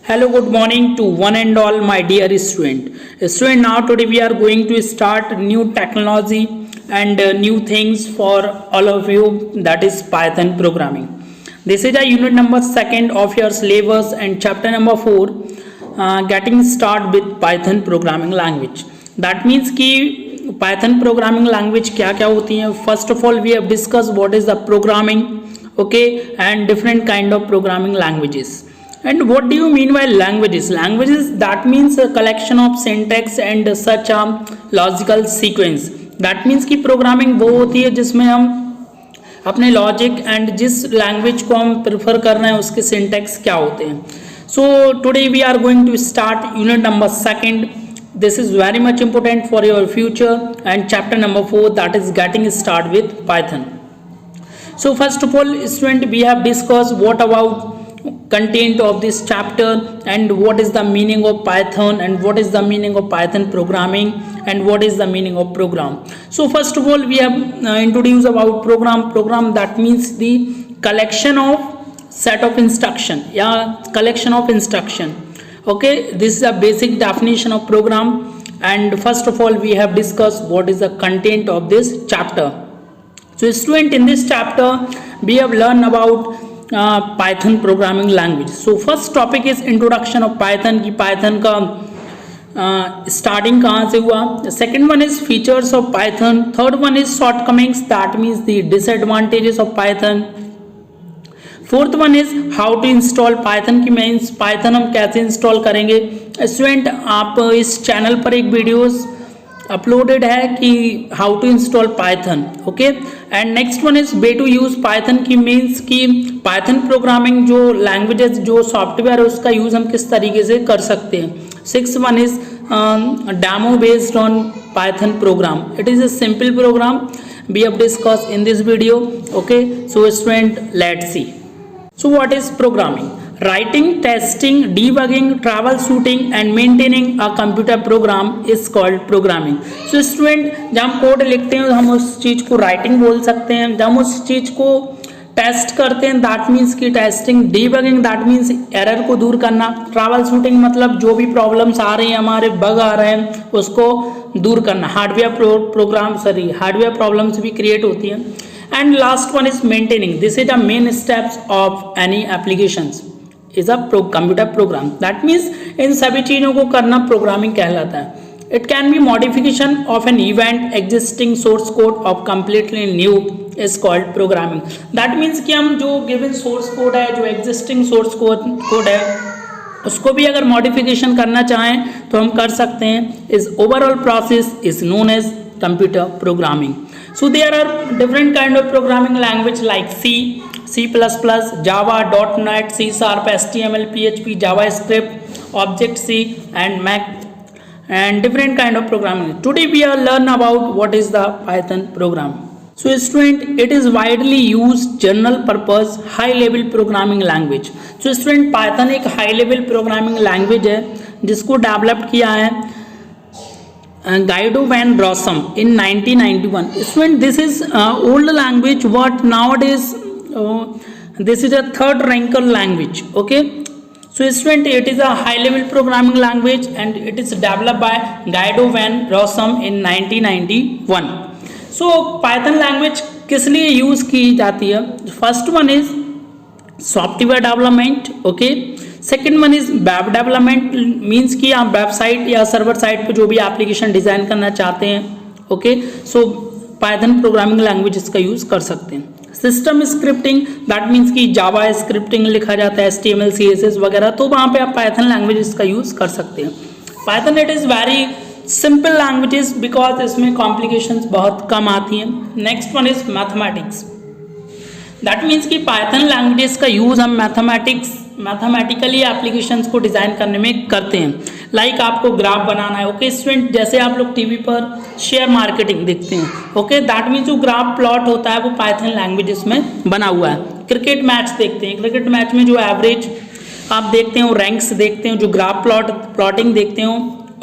Hello, good morning to one and all my dear student. Student, now today we are going to start new technology and new things for all of you, that is Python programming. This is a unit number 2nd of your syllabus and chapter number 4, getting start with Python programming language. That means कि Python programming language क्या क्या होती है. First of all, we have discussed what is the programming, okay, and different kind of programming languages. And what do you mean by languages? Languages, that means a collection of syntax and such a logical sequence. That means कि programming वो होती है जिसमें हम अपने logic and जिस language को हम प्रेफर कर रहे हैं उसके सिंटैक्स क्या होते हैं. So today we are going to start unit number 2nd. This is very much important for your future, and chapter number 4, that is getting started with Python. So first of all, student, we have discussed what about content of this chapter and what is the meaning of Python and what is the meaning of Python programming and what is the meaning of program. So first of all, we have introduced about program. That means the collection of set of instruction, collection of instruction. Okay, this is a basic definition of program, and first of all we have discussed what is the content of this chapter. So student, in this chapter we have learned about Python programming language. So first topic is introduction of Python, कि Python का starting कहाँ से हुआ. Second one is features of Python. Third one is shortcomings, that means the disadvantages of Python. Fourth one is how to install Python, की means Python हम कैसे install करेंगे. Student, आप इस चैनल पर एक वीडियोस अपलोडेड है कि how to install Python, okay. And next one is way to use Python, की मीन्स कि पाइथन प्रोग्रामिंग जो लैंग्वेजेस जो सॉफ्टवेयर है उसका यूज हम किस तरीके से कर सकते हैं. Six one is demo based on Python program. It is a simple program we have discussed in this video, okay. So student, let's see. So what is programming? Writing, testing, debugging, troubleshooting and maintaining a computer program is called programming. So student, जब हम code लिखते हैं हम उस चीज़ को writing बोल सकते हैं. जब हम उस चीज़ को टेस्ट करते हैं दैट मीन्स की testing. Debugging, that means error को दूर करना. ट्रैवल शूटिंग मतलब जो भी प्रॉब्लम्स आ रही हैं, हमारे बग आ रहे हैं, उसको दूर करना. हार्डवेयर प्रॉब्लम्स भी क्रिएट होती हैं. And last one is maintaining. This is the main steps of any applications is a computer program. That means in सभी चीज़ों को करना प्रोग्रामिंग कहलाता है. It can be modification of an event existing source code of completely new is called programming. That means कि हम जो given source code है, जो एग्जिस्टिंग सोर्स कोड है, उसको भी अगर मॉडिफिकेशन करना चाहें तो हम कर सकते हैं. Is overall process is known as computer programming. So there are different kind of programming language like C++, Java, .NET, C#, HTML, PHP, JavaScript, Object-C and Mac, and different kind of programming. Today we are learn about what is the Python program. So student, it is widely used general purpose high level programming language. So student, Python एक high level programming language है जिसको develop किया है Guido van Rossum in 1991. Student, this is old language what nowadays this is a third ranker language, okay. So student, it is a high level programming language and it is developed by Guido van Rossum in 1991. So Python language किस लिए use की जाती है? First one is software development, okay. Second one is web development, means कि आप website या server site पे जो भी एप्लीकेशन डिजाइन करना चाहते हैं, ओके. सो पाइथन प्रोग्रामिंग लैंग्वेज इसका यूज कर सकते हैं. सिस्टम स्क्रिप्टिंग, दैट मीन्स कि जावा स्क्रिप्टिंग लिखा जाता है, HTML, CSS वगैरह, तो वहाँ पे आप पाइथन लैंग्वेज इसका यूज कर सकते हैं. Python it is very simple languages because इसमें कॉम्प्लिकेशंस बहुत कम आती हैं. Next one is mathematics. That means कि पाइथन लैंग्वेजेस का यूज़ हम मैथमेटिकली एप्लीकेशंस को डिज़ाइन करने में करते हैं. लाइक आपको ग्राफ बनाना है, ओके स्टूडेंट. जैसे आप लोग टीवी पर शेयर मार्केटिंग देखते हैं, ओके. दैट मीन्स जो ग्राफ प्लॉट होता है वो पाइथन लैंग्वेजेस में बना हुआ है. क्रिकेट मैच देखते हैं, क्रिकेट मैच में जो एवरेज आप देखते हो, रैंक्स देखते हो, जो ग्राफ प्लॉटिंग देखते हो,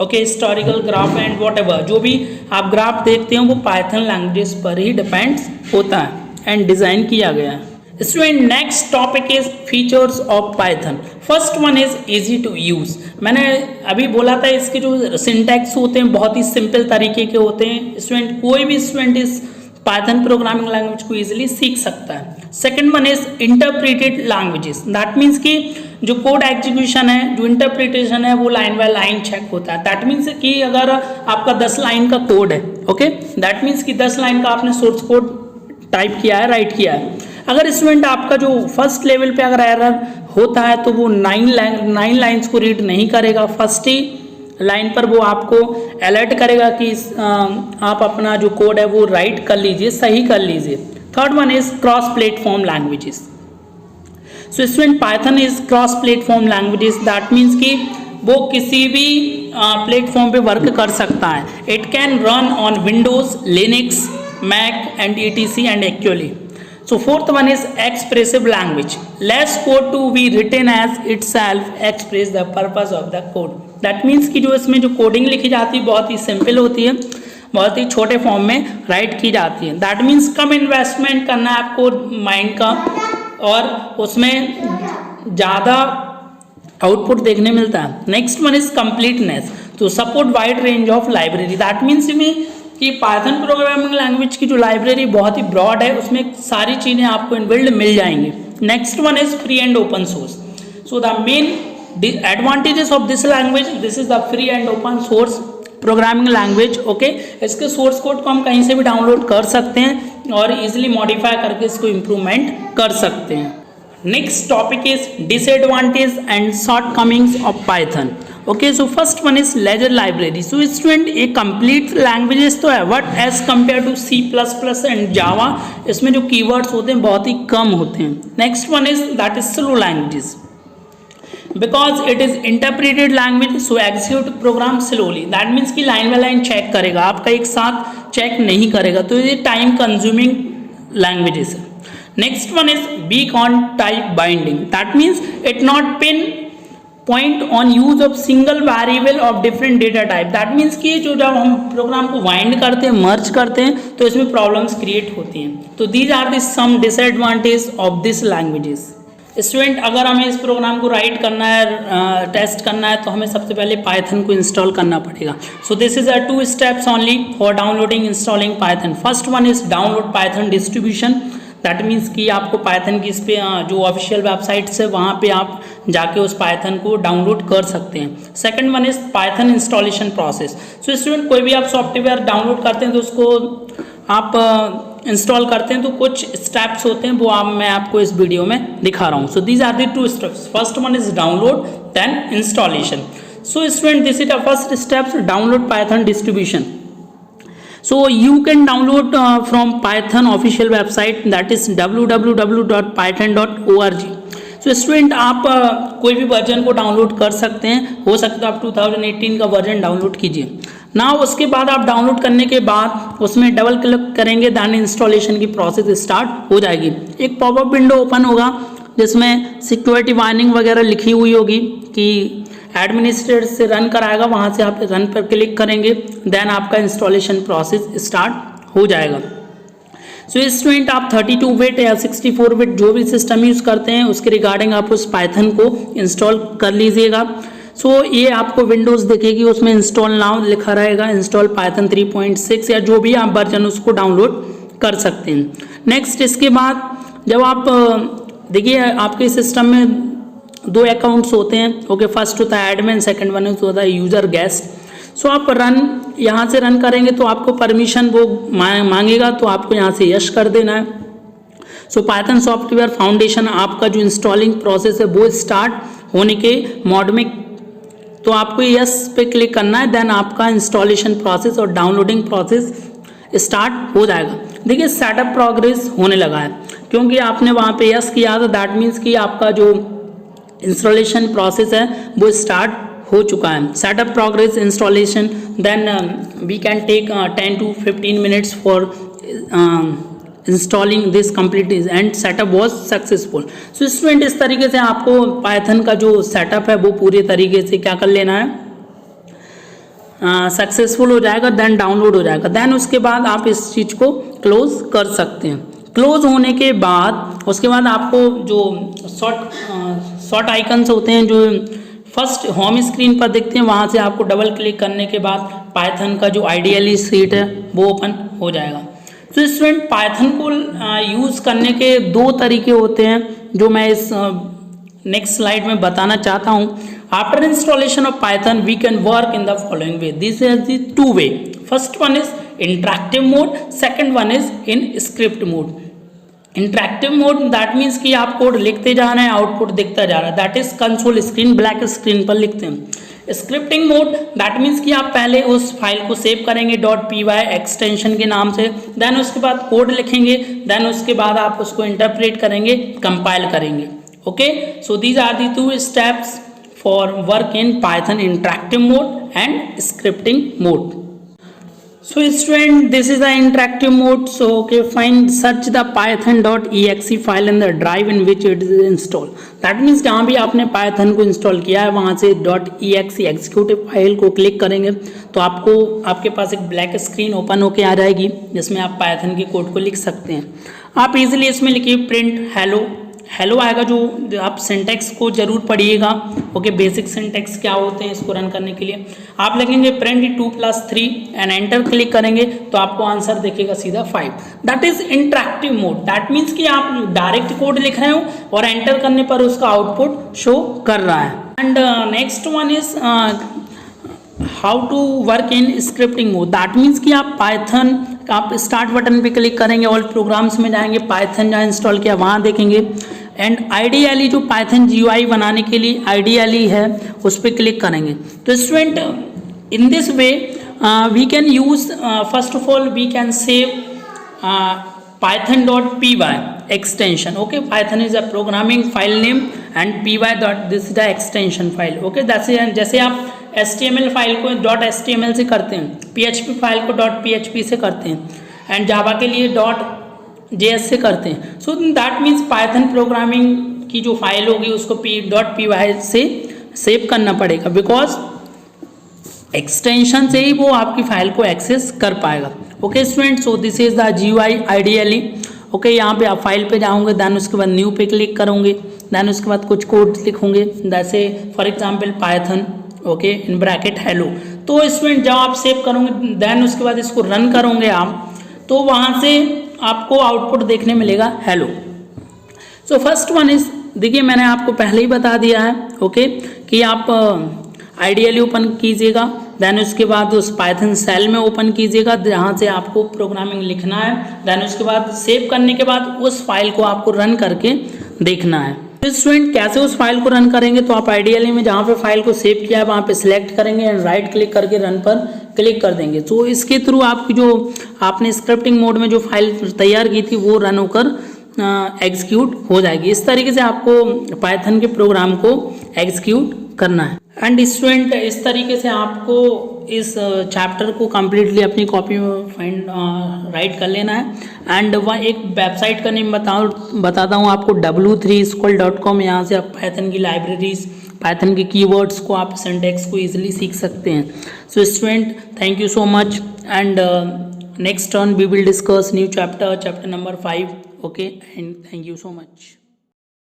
okay, historical graph and whatever जो भी आप ग्राफ देखते हो वो पाइथन लैंग्वेजेस पर ही डिपेंड्स होता है एंड डिज़ाइन किया गया है. Student next topic is features of Python. First one is easy to use. मैंने अभी बोला था इसके जो सिंटैक्स होते हैं बहुत ही सिंपल तरीके के होते हैं। स्टूडेंट कोई भी स्टूडेंट इस पाइथन प्रोग्रामिंग लैंग्वेज को इजीली सीख सकता है। Second one is interpreted languages. That means कि जो कोड एग्जीक्यूशन है, जो इंटरप्रिटेशन है, वो लाइन बाय लाइन चेक होता है। दैट मीन्स कि अगर आपका 10 लाइन का कोड है, ओके, दैट मीन्स कि 10 लाइन का आपने सोर्स कोड टाइप किया है, राइट किया है। अगर स्टूडेंट आपका जो फर्स्ट लेवल पे अगर एरर होता है तो वो 9 लाइन्स को रीड नहीं करेगा। फर्स्ट ही लाइन पर वो आपको अलर्ट करेगा कि आप अपना जो कोड है वो राइट कर लीजिए, सही कर लीजिए। Third one is cross platform languages. So student Python is cross platform languages. That means कि वो किसी भी प्लेटफॉर्म पे वर्क कर सकता है। It can run on Windows, Linux, Mac and etc and actually. So fourth one is expressive language. Less code to be written as itself express the purpose of the code. That means कि जो इसमें जो coding लिखी जाती है बहुत ही simple होती है, बहुत ही छोटे फॉर्म में राइट की जाती है। दैट मीन्स कम इन्वेस्टमेंट करना है आपको माइंड का और उसमें ज़्यादा आउटपुट देखने मिलता है। नेक्स्ट वन इज कंप्लीटनेस, तो support wide range of library. That means में कि पाइथन प्रोग्रामिंग लैंग्वेज की जो लाइब्रेरी बहुत ही ब्रॉड है, उसमें सारी चीज़ें आपको इनबिल्ड मिल जाएंगी। Next one is free and open source. So the main advantages of this language, this is the free and open source programming language, okay. इसके सोर्स कोड को हम कहीं से भी डाउनलोड कर सकते हैं और इजीली मॉडिफाई करके इसको इम्प्रूवमेंट कर सकते हैं। Next topic is disadvantage and shortcomings of Python. Okay, so first one is lesser library. So student ये कंप्लीट लैंग्वेजेस तो है but as compare to C++ and Java इसमें जो कीवर्ड्स होते हैं बहुत ही कम होते हैं। Next one is that is slow languages because it is interpreted language, so execute program slowly. That means कि लाइन बाय लाइन चेक करेगा, आपका एक साथ चेक नहीं करेगा, तो ये टाइम कंज्यूमिंग लैंग्वेजेस है। Next one is weak on type binding. That means it not pin point on use of single variable of different data type. That means कि जो जब हम प्रोग्राम को वाइंड करते हैं, मर्ज करते हैं, तो इसमें प्रॉब्लम्स क्रिएट होती हैं। तो these are the some disadvantage of this languages. Student अगर हमें इस प्रोग्राम को राइट करना है, टेस्ट करना है, तो हमें सबसे पहले पाइथन को इंस्टॉल करना पड़ेगा। So this is 2 steps only for downloading installing Python. First one is download Python distribution. That means कि आपको पाइथन की इस पे जो ऑफिशियल वेबसाइट्स है वहाँ पे आप जाके उस पाइथन को डाउनलोड कर सकते हैं। Second one is Python installation process. So student कोई भी आप सॉफ्टवेयर डाउनलोड करते हैं तो उसको आप इंस्टॉल करते हैं तो कुछ स्टेप्स होते हैं, वो मैं आपको इस वीडियो में दिखा रहा हूँ। So these are the 2 steps. First one is download then installation. So student this is the first steps, download Python distribution. So you can download from Python official website, that is www.python.org. So student आप कोई भी version को download कर सकते हैं, हो सकता है आप 2018 का वर्जन डाउनलोड कीजिए ना। उसके बाद आप डाउनलोड करने के बाद उसमें डबल क्लिक करेंगे, दैन इंस्टॉलेशन की प्रोसेस स्टार्ट हो जाएगी। एक पॉपअप विंडो ओपन होगा जिसमें सिक्योरिटी वार्निंग वगैरह लिखी हुई होगी कि एडमिनिस्ट्रेटर से रन कराएगा, वहाँ से आप रन पर क्लिक करेंगे, देन आपका इंस्टॉलेशन प्रोसेस स्टार्ट हो जाएगा। सो स्टूडेंट आप 32 बिट या 64 बिट जो भी सिस्टम यूज़ करते हैं उसके रिगार्डिंग आप उस पाइथन को इंस्टॉल कर लीजिएगा। सो ये आपको विंडोज़ दिखेगी, उसमें इंस्टॉल नाउ लिखा रहेगा, इंस्टॉल पाइथन 3.6 या जो भी आप वर्जन उसको डाउनलोड कर सकते हैं। नेक्स्ट इसके बाद जब आप देखिए आपके सिस्टम में 2 अकाउंट्स होते हैं, ओके। फर्स्ट होता है एडमिन, सेकंड वन होता है यूज़र गेस्ट। सो आप रन यहाँ से रन करेंगे तो आपको परमिशन वो मांगेगा, तो आपको यहाँ से यस कर देना है। सो पाइथन सॉफ्टवेयर फाउंडेशन आपका जो इंस्टॉलिंग प्रोसेस है वो स्टार्ट होने के मोड में, तो आपको यस पे क्लिक करना है, देन आपका इंस्टॉलेशन प्रोसेस और डाउनलोडिंग प्रोसेस स्टार्ट हो जाएगा। देखिए सेटअप प्रोग्रेस होने लगा है क्योंकि आपने वहाँ पे यस किया, तो दैट मीन्स कि आपका जो इंस्टॉलेशन प्रोसेस है वो स्टार्ट हो चुका है। Setup progress installation, then we can take 10 to 15 minutes for installing this complete and setup was successful. So student इस तरीके से आपको पाइथन का जो सेटअप है वो पूरे तरीके से क्या कर लेना है, सक्सेसफुल हो जाएगा, देन डाउनलोड हो जाएगा, देन उसके बाद आप इस चीज़ को क्लोज कर सकते हैं। क्लोज होने के बाद उसके बाद आपको जो शॉर्ट आइकन्स होते हैं जो फर्स्ट होम स्क्रीन पर दिखते हैं, वहाँ से आपको डबल क्लिक करने के बाद पाइथन का जो आइडियली शीट है वो ओपन हो जाएगा। तो स्टूडेंट पाइथन को यूज़ करने के दो तरीके होते हैं जो मैं इस नेक्स्ट स्लाइड में बताना चाहता हूँ। After installation of Python we can work in the following way, this is the two way. First one is interactive mode, second one is in script mode. Interactive mode that means कि आप code लिखते जा रहे हैं, output दिखता जा रहा है, that is console screen, black screen पर लिखते हैं। स्क्रिप्टिंग मोड दैट मीन्स कि आप पहले उस फाइल को सेव करेंगे .py एक्सटेंशन के नाम से, देन उसके बाद कोड लिखेंगे, देन उसके बाद आप उसको इंटरप्रेट करेंगे, कंपाइल करेंगे। Okay, so these are the two steps for work in Python, interactive mode and scripting mode. So student, this is the interactive mode. So okay, search the python.exe file in the drive in which it is installed. That means जहाँ भी आपने Python को install किया है वहाँ से .exe executive file को click करेंगे तो आपको आपके पास एक ब्लैक स्क्रीन ओपन होके आ जाएगी जिसमें आप पाइथन के कोड को लिख सकते हैं। आप इजीली इसमें लिखिए प्रिंट हेलो आएगा, जो आप सिंटेक्स को जरूर पढ़िएगा। ओके, बेसिक सिंटेक्स क्या होते हैं इसको रन करने के लिए। आप लिखेंगे प्रिंट 2+3 एंड एंटर क्लिक करेंगे तो आपको आंसर दिखेगा सीधा 5। That is interactive mode. That means कि आप डायरेक्ट कोड लिख रहे हो और एंटर करने पर उसका आउटपुट शो कर रहा है। And next one is how to work in scripting mode. That means कि आप पाइथन, आप स्टार्ट बटन पे क्लिक करेंगे, ऑल प्रोग्राम्स में जाएंगे, पाइथन जहाँ इंस्टॉल किया वहाँ देखेंगे एंड आइडियली जो पाइथन GUI बनाने के लिए आइडियली है उस पर क्लिक करेंगे। तो student in this way we can use first of all we can save python.py extension. Okay, Python is a programming file name and py this is the extension file. Okay, जैसे आप HTML file को .html से करते हैं, PHP file को .php से करते हैं एंड जावा के लिए .js से करते हैं। So that means Python programming की जो फाइल होगी उसको .py से सेव करना पड़ेगा बिकॉज एक्सटेंशन से ही वो आपकी फाइल को एक्सेस कर पाएगा। Okay student, so this is the GUI ideally. Okay, यहाँ पे आप फाइल पे जाओगे, देन उसके बाद न्यू पे क्लिक करोगे, देन उसके बाद कुछ कोड लिखोगे, जैसे for example Python okay in bracket hello. तो स्टूडेंट जब आप सेव करोगे देन उसके बाद इसको रन करोगे आप, तो वहाँ से आपको आउटपुट देखने मिलेगा hello. So first one is, देखिए मैंने आपको पहले ही बता दिया है ओके कि आप आइडियली ओपन कीजिएगा, देन उसके बाद उस पाइथन सेल में ओपन कीजिएगा जहाँ से आपको प्रोग्रामिंग लिखना है, देन उसके बाद सेव करने के बाद उस फाइल को आपको रन करके देखना है। तो स्टूडेंट कैसे उस फाइल को रन करेंगे, तो आप आइडियली में जहाँ पे फाइल को सेव किया है वहाँ पे सिलेक्ट करेंगे एंड राइट क्लिक करके रन पर क्लिक कर देंगे। तो इसके थ्रू आपकी जो आपने स्क्रिप्टिंग मोड में जो फाइल तैयार की थी वो रन होकर एग्जीक्यूट हो जाएगी। इस तरीके से आपको पाइथन के प्रोग्राम को एग्जीक्यूट करना है। एंड स्टूडेंट इस तरीके से आपको इस चैप्टर को कम्प्लीटली अपनी कॉपी में फाइंड राइट कर लेना है। एंड वह एक वेबसाइट का नेम बताता हूँ आपको, w3school.com। यहाँ से आप पाइथन की लाइब्रेरीज, पाइथन के कीवर्ड्स को, आप सिंटैक्स को इजीली सीख सकते हैं। So student thank you so much and next turn we will discuss new chapter number 5 okay and thank you so much.